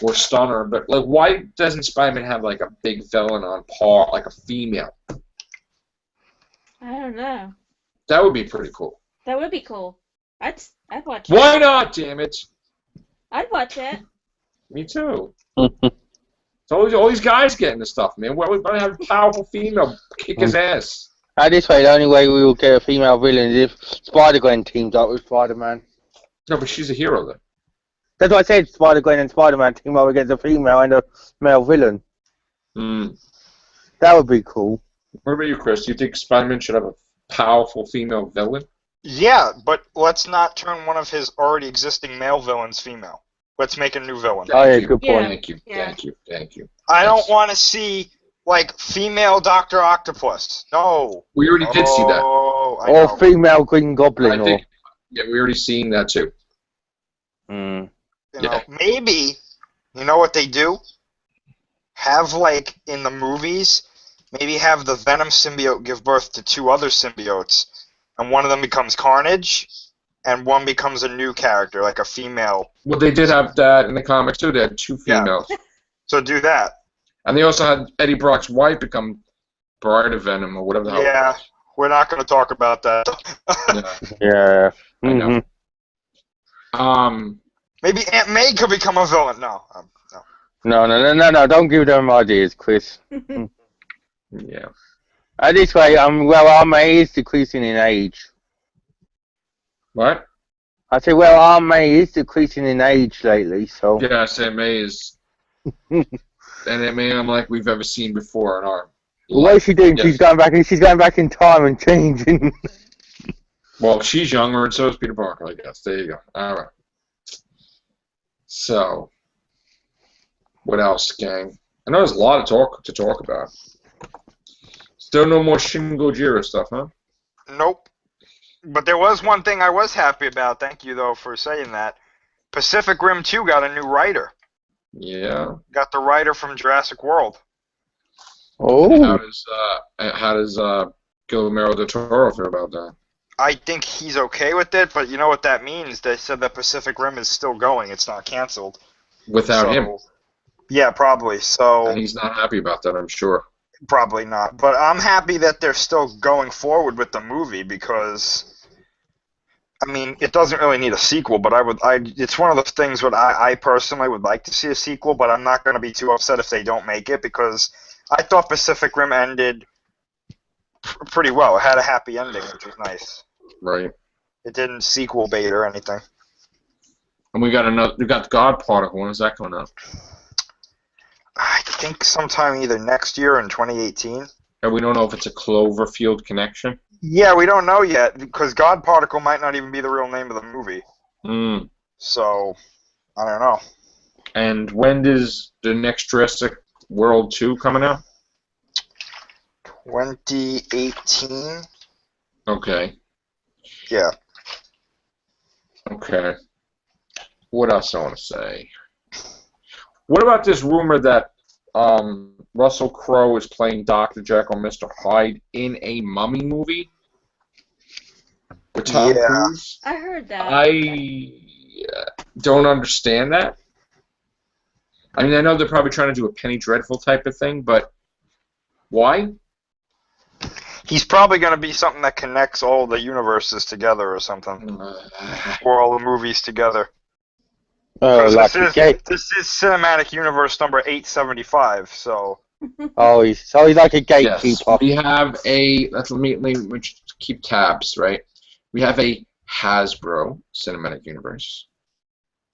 S1: or Stunner, but like, why doesn't Spider-Man have like a big villain on par, like a female?
S3: I don't know.
S1: That would be pretty cool.
S3: That would be cool. I'd watch it.
S1: Why not, damn it?
S3: I'd watch it.
S1: Me too. So all these guys getting this stuff, man. We're going to have a powerful female kick his ass.
S4: At this rate, the only way we will get a female villain is if Spider-Gwen teams up with Spider-Man.
S1: No, but she's a hero, then.
S4: That's what I said, Spider-Gwen and Spider-Man team up against a female and a male villain. That would be cool.
S1: What about you, Chris? Do you think Spider-Man should have a powerful female villain?
S2: Yeah, but let's not turn one of his already existing male villains female. Let's make a new villain.
S4: Oh, yeah, good point.
S1: Thank you.
S2: I don't want to see, like, female Dr. Octopus. No.
S1: We already did see that.
S4: Or female Green Goblin.
S1: Yeah, we already seen that, too.
S2: You know, maybe, you know what they do? Have, like, in the movies, maybe have the Venom symbiote give birth to two other symbiotes, and one of them becomes Carnage, and one becomes a new character, like a female.
S1: Well, they did have that in the comics, too. They had two females.
S2: Yeah. So do that.
S1: And they also had Eddie Brock's wife become Bride of Venom, or whatever the hell.
S2: Yeah, we're not going to talk about that.
S4: Yeah.
S1: I know.
S2: Maybe Aunt May could become a villain. No.
S4: No, don't give them ideas, Chris.
S1: Yeah.
S4: At this rate, Aunt May is decreasing in age.
S1: What?
S4: I said, Aunt May is decreasing in age lately, so...
S1: Yeah, Aunt May is... and Aunt May, unlike we've ever seen before in our...
S4: What is she doing? Yes. She's going back in time and changing.
S1: Well, she's younger, and so is Peter Parker, I guess. There you go. All right. So, what else, gang? I know there's a lot to talk about. Still no more Shin Gojira stuff, huh?
S2: Nope. But there was one thing I was happy about. Thank you, though, for saying that. Pacific Rim 2 got a new writer.
S1: Yeah.
S2: Got the writer from Jurassic World.
S4: Oh.
S1: How does Guillermo del Toro feel about that?
S2: I think he's okay with it, but you know what that means? They said that Pacific Rim is still going. It's not canceled.
S1: Without him.
S2: Yeah, probably. So
S1: And he's not happy about that, I'm sure.
S2: probably not. But I'm happy that they're still going forward with the movie because, I mean, it doesn't really need a sequel, but it's one of those things where I personally would like to see a sequel, but I'm not going to be too upset if they don't make it because I thought Pacific Rim ended pretty well. It had a happy ending, which was nice.
S1: Right.
S2: It didn't sequel bait or anything.
S1: And we got God Particle. When is that coming out?
S2: I think sometime either next year or in 2018.
S1: And we don't know if it's a Cloverfield connection.
S2: Yeah, we don't know yet because God Particle might not even be the real name of the movie. So, I don't know.
S1: And when does the next Jurassic World 2 coming out?
S2: 2018.
S1: Okay.
S2: Yeah.
S1: Okay. What else I want to say? What about this rumor that Russell Crowe is playing Dr. Jekyll and Mr. Hyde in a Mummy movie with Tom Cruise?
S3: I heard that.
S1: I don't understand that. I mean, I know they're probably trying to do a Penny Dreadful type of thing, but why?
S2: He's probably going to be something that connects all the universes together or something. Or all the movies together.
S4: Oh, like
S2: this is Cinematic Universe number 875, so...
S4: he's like a gatekeeper.
S1: Yes, we have a... Let me keep tabs, right? We have a Hasbro Cinematic Universe.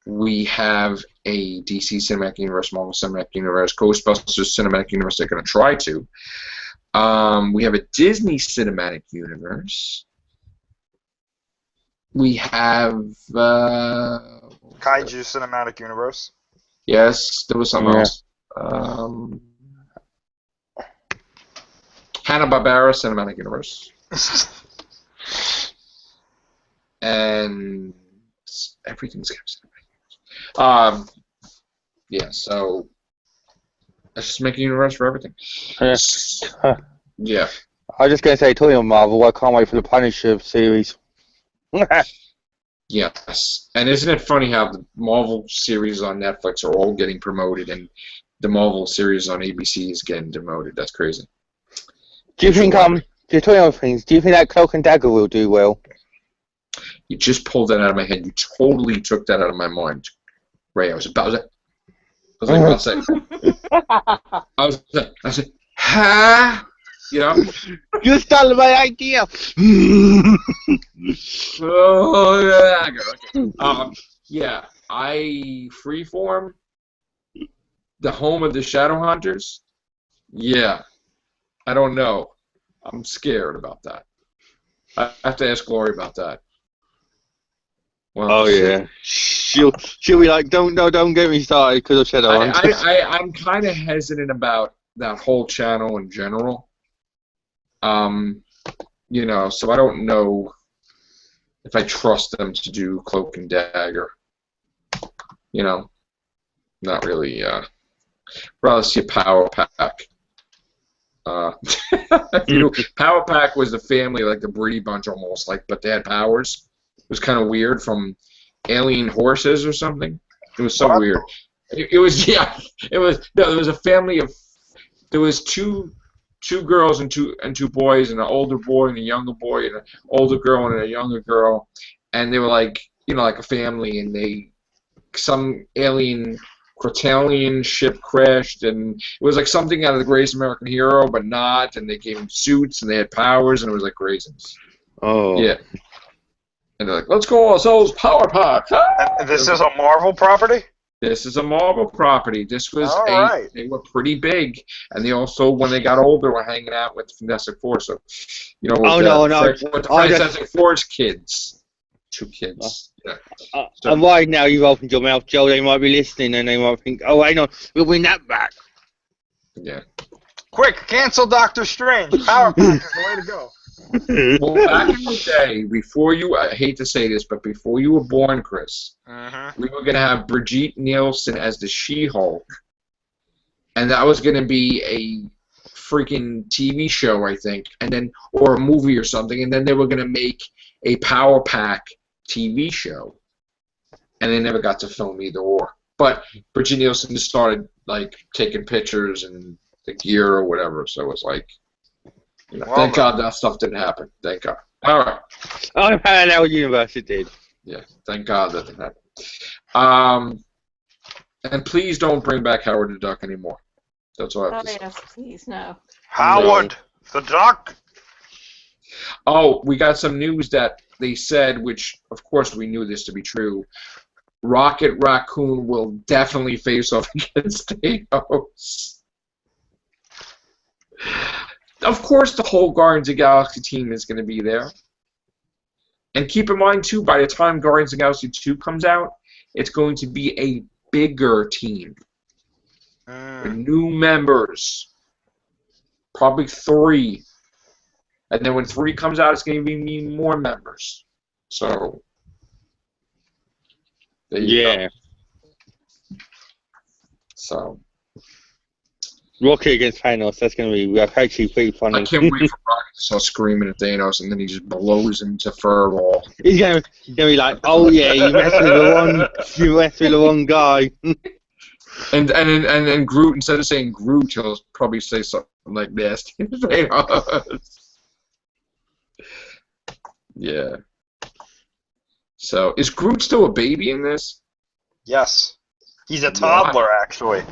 S1: We have a DC Cinematic Universe, Marvel Cinematic Universe, Ghostbusters Cinematic Universe they're going to try to. We have a Disney Cinematic Universe. We have...
S2: Kaiju Cinematic Universe.
S1: Yes, there was something else. Hanna-Barbera Cinematic Universe. And everything's kind of cinematic. Yeah, so let's just make a universe for everything. Yeah.
S4: I was just going to say, talking of Marvel, I can't wait for the Punisher series.
S1: Yes. And isn't it funny how the Marvel series on Netflix are all getting promoted and the Marvel series on ABC is getting demoted? That's crazy.
S4: Do you think, just talking of things, do you think that Cloak and Dagger will do well?
S1: You just pulled that out of my head. You totally took that out of my mind. Ray, I was about to say, I said, ha! You know?
S4: You stole my idea!
S1: Oh, yeah. Yeah, Freeform, the home of the Shadowhunters. Yeah, I don't know. I'm scared about that. I have to ask Glory about that.
S4: Well, yeah. She'll be like, don't get me started because of Shadowhunters.
S1: I'm kind of hesitant about that whole channel in general. You know, so I don't know if I trust them to do Cloak and Dagger. You know, not really. Rather see a Power Pack. You know, Power Pack was the family, like the Brady Bunch almost, like, but they had powers. It was kind of weird, from alien horses or something. It was so weird. It was, yeah. It was, no, there was a family of, there was two girls and two boys, and an older boy and a younger boy, and an older girl and a younger girl, and they were like, you know, like a family, and some alien Crotalian ship crashed, and it was like something out of the Greatest American Hero, but not, and they gave them suits, and they had powers, and it was like craziness.
S4: Oh.
S1: Yeah. And they're like, let's call ourselves Power Pack.
S2: And this is a Marvel property?
S1: This is a Marvel property. This was
S2: right.
S1: They were pretty big, and they also, when they got older, were hanging out with the Fantastic Four. So, you know, with the Fantastic Four's kids, 2 kids. Yeah.
S4: And right now you've opened your mouth, Joe. They might be listening, and they might think, "Oh, hang on, we'll win that back."
S1: Yeah.
S2: Quick, cancel Doctor Strange. Power Pack is the way to go.
S1: Well, back in the day, before you, I hate to say this, but before you were born, Chris, we were going to have Brigitte Nielsen as the She-Hulk, and that was going to be a freaking TV show, I think, and then, or a movie or something, and then they were going to make a Power Pack TV show, and they never got to film either or. But Bridget Nielsen just started like taking pictures and the gear or whatever, so it's like, thank God that stuff didn't happen. Thank God. All right.
S4: I'm Parallel Universe, it did.
S1: Yeah, thank God that didn't happen. And please don't bring back Howard the Duck anymore. That's all I have to say.
S3: Yes, please, no.
S2: Howard the Duck.
S1: Oh, we got some news that they said, which of course we knew this to be true. Rocket Raccoon will definitely face off against Thanos. Of course, the whole Guardians of the Galaxy team is going to be there. And keep in mind, too, by the time Guardians of the Galaxy 2 comes out, it's going to be a bigger team. With new members. Probably 3. And then when 3 comes out, it's going to be more members. So, there you go. So.
S4: Rocket against Thanos, that's going to be actually pretty funny.
S1: I can't wait for Rocket to start screaming at Thanos, and then he just blows him to furball.
S4: He's going to be like, oh yeah, you messed with the wrong guy.
S1: And Groot, instead of saying Groot, he'll probably say something like this. Yeah. So, is Groot still a baby in this?
S2: Yes. He's a toddler, actually.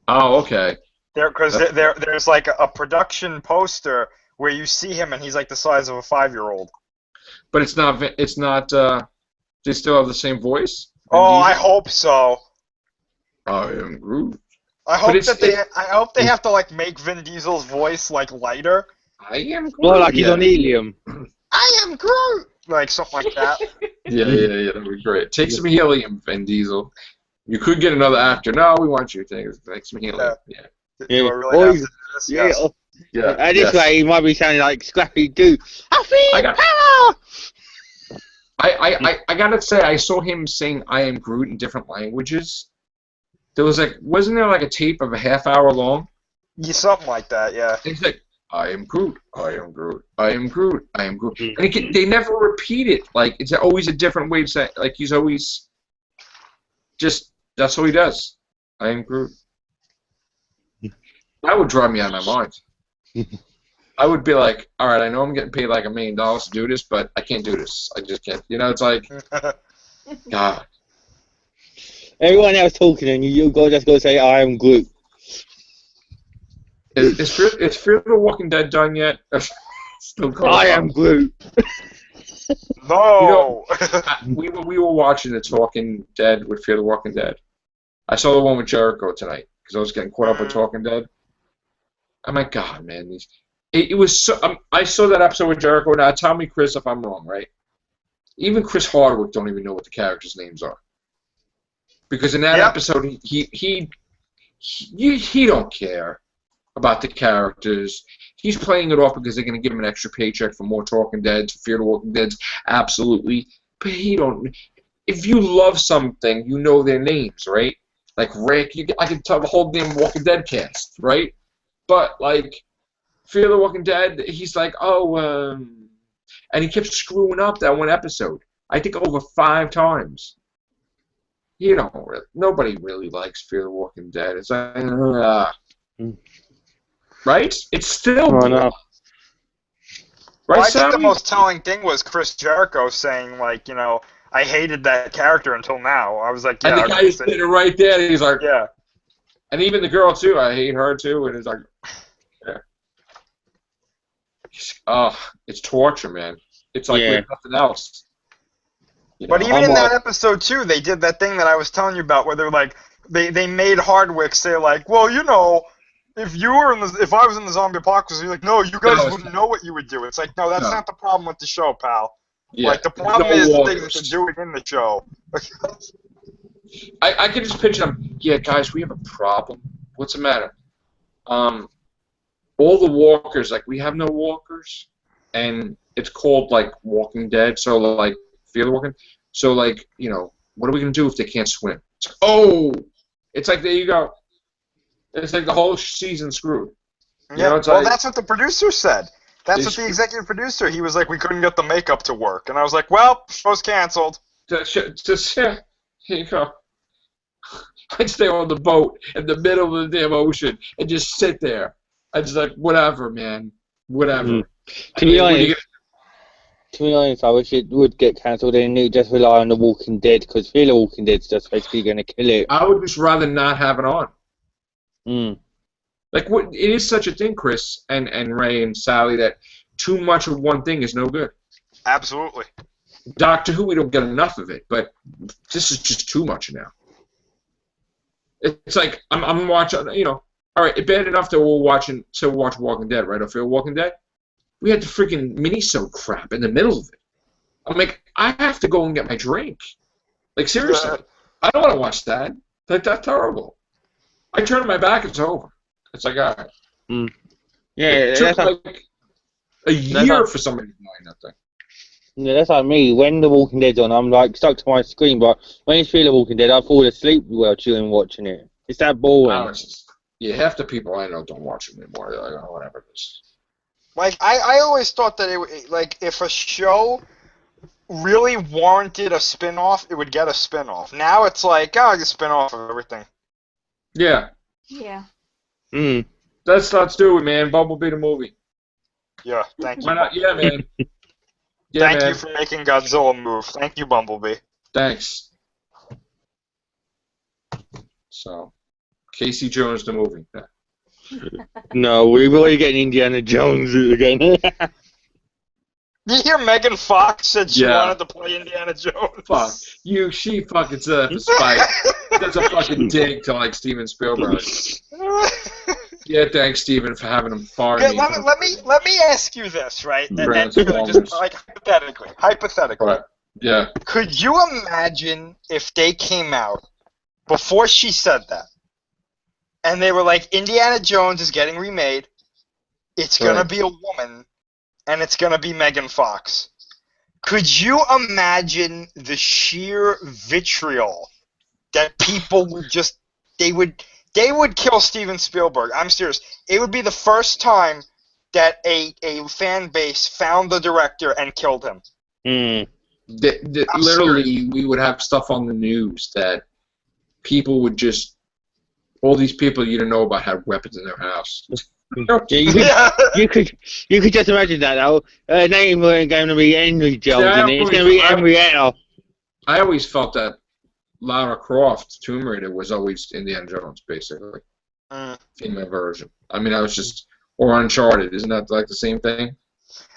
S1: Oh, okay.
S2: There's like a production poster where you see him and he's like the size of a 5-year-old.
S1: But it's not, they still have the same voice?
S2: Oh, I hope so.
S1: I am Groot.
S2: I hope they have to like make Vin Diesel's voice like lighter.
S1: I am Groot.
S4: Well, like he's on helium.
S2: I am Groot. Like something like that.
S1: Yeah, that'd be great. Take some helium, Vin Diesel. You could get another actor. No, we want you to take some helium. Yeah.
S2: Do I really have to do this? Yes.
S1: Yeah.
S4: And this way, he might be sounding like Scrappy Doo.
S1: I gotta say, I saw him sing "I Am Groot" in different languages. There was wasn't there like a tape of a half-hour long?
S2: Yeah, something like that. Yeah.
S1: He's like, "I am Groot. I am Groot. I am Groot. I am Groot," and they never repeat it. Like it's always a different way to say. Like he's always just that's what he does. I am Groot. That would drive me out of my mind. I would be like, all right, I know I'm getting paid like $1 million to do this, but I can't do this. I just can't. It's like, God.
S4: Everyone else talking, and you just go say, I am Groot.
S1: Is Fear the Walking Dead done yet? Still
S4: I am Groot.
S2: No.
S1: We were watching The Talking Dead with Fear the Walking Dead. I saw the one with Jericho tonight because I was getting caught up with Talking Dead. I'm like, God, man, it was so. I saw that episode with Jericho. Now, tell me, Chris, if I'm wrong, right? Even Chris Hardwick don't even know what the characters' names are, because in that episode, he don't care about the characters. He's playing it off because they're going to give him an extra paycheck for more Talking Deads, Fear the Walking Deads, absolutely. But he don't. If you love something, you know their names, right? Like Rick, I can tell the whole damn Walking Dead cast, right? But like Fear the Walking Dead, he's like, and he kept screwing up that one episode. I think over 5 times. Nobody really likes Fear the Walking Dead. It's like, right? It's still
S4: no.
S2: Right, I
S1: Sam?
S2: think the most telling thing was Chris Jericho saying, like, I hated that character until now. I was like, yeah.
S1: And the guy said it right there. He's like,
S2: yeah.
S1: And even the girl too. I hate her too. And it's like, yeah. It's torture, man. It's like nothing else.
S2: But even in that episode too, they did that thing that I was telling you about, where they're like, they made Hardwick say like, well, if I was in the zombie apocalypse, you're like, no, you guys wouldn't know what you would do. It's like, no, that's not the problem with the show, pal. Yeah. Like the problem is the things that they're doing in the show.
S1: I can just picture them. Yeah, guys, we have a problem. What's the matter? All the walkers, like we have no walkers, and it's called like Walking Dead. So like Fear the Walking. So like what are we gonna do if they can't swim? It's like there you go. It's like the whole season screwed.
S2: Yeah, that's what the producer said. That's what the executive producer, he was like, we couldn't get the makeup to work. And I was like, well, show's canceled.
S1: Just here you go. I'd stay on the boat in the middle of the damn ocean and just sit there. I just like, whatever, man. Whatever.
S4: To be honest, I wish it would get cancelled and it just rely on The Walking Dead, because Fear the Walking Dead's just basically going to kill it.
S1: I would just rather not have it on.
S4: Mm.
S1: Like, what? It is such a thing, Chris and Ray and Sally, that too much of one thing is no good.
S2: Absolutely.
S1: Doctor Who, we don't get enough of it, but this is just too much now. It's like I'm watching, you know. All right, bad enough that we're watching Walking Dead, right? Or Fear Walking Dead. We had the freaking mini-sode crap in the middle of it. I'm like, I have to go and get my drink. Like, seriously, I don't want to watch that. That's terrible. I turn my back, it's over. It's like, all right.
S4: Mm. Yeah,
S1: it took like a year for somebody to find that thing.
S4: Yeah, that's like me. When The Walking Dead's on, I'm like stuck to my screen, but when it's Fear the Walking Dead, I fall asleep while chilling watching it. It's that boring.
S1: Yeah, half the people I know don't watch it anymore. They're like, oh, whatever it is.
S2: Like, I always thought that like, if a show really warranted a spin-off, it would get a spin-off. Now it's like, I get a spin-off of everything.
S1: Yeah.
S3: Yeah.
S4: Mm.
S1: Let's do it, man. Bumblebee the movie.
S2: Yeah, thank you.
S1: Why not? Yeah, man.
S2: Yeah, Thank you for making Godzilla move. Thank you, Bumblebee.
S1: Thanks. So, Casey Jones the movie.
S4: No, we're really getting Indiana Jones again.
S2: You hear Megan Fox said she wanted to play Indiana Jones?
S1: Fuck. She fucking said that for spite. That's a fucking dig to, like, Steven Spielberg. Yeah, thanks, Steven, for having him far.
S2: Okay, let me ask you this, right? And just like hypothetically.
S1: Right. Yeah.
S2: Could you imagine if they came out before she said that, and they were like, Indiana Jones is getting remade, it's gonna be a woman, and it's gonna be Megan Fox? Could you imagine the sheer vitriol that people would just they would kill Steven Spielberg? I'm serious. It would be the first time that a fan base found the director and killed him.
S4: Mm.
S1: Literally, we would have stuff on the news that people would just, all these people you didn't know about had weapons in their house.
S4: You could just imagine that though. Name ain't going to be Henry Jones, it's going to be Henrietta.
S1: I always felt that Lara Croft, Tomb Raider, was always Indiana Jones, basically. Female version. I mean, I was just, or Uncharted, isn't that like the same thing?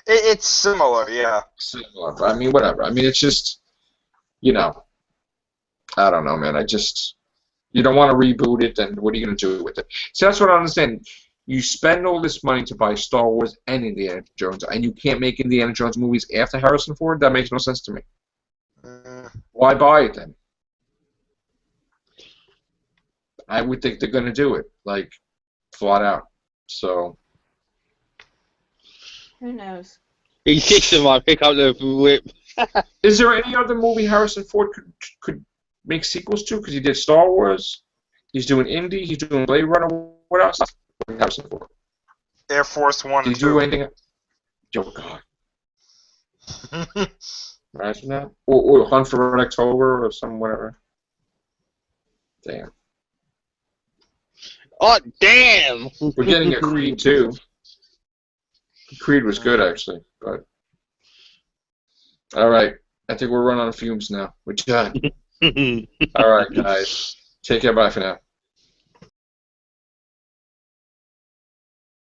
S2: It's similar, yeah.
S1: Similar. I mean, whatever. I mean, it's just, you know, I don't know, man. You don't want to reboot it, then what are you going to do with it? So that's what I understand. You spend all this money to buy Star Wars and Indiana Jones, and you can't make Indiana Jones movies after Harrison Ford? That makes no sense to me. Why buy it then? I would think they're going to do it, like, flat out. So.
S3: Who knows?
S4: He kicks him, I pick up the whip.
S1: Is there any other movie Harrison Ford could make sequels to? Because he did Star Wars, he's doing Indy, he's doing Blade Runner. What else? Harrison Ford.
S2: Air Force One.
S1: Did he do anything? Oh God. Imagine that. Or Hunt for Red October or some whatever. Damn.
S4: Oh damn!
S1: We're getting a Creed too. Creed was good actually, but all right. I think we're running on fumes now. We're done. All right, guys. Take care. Bye for now.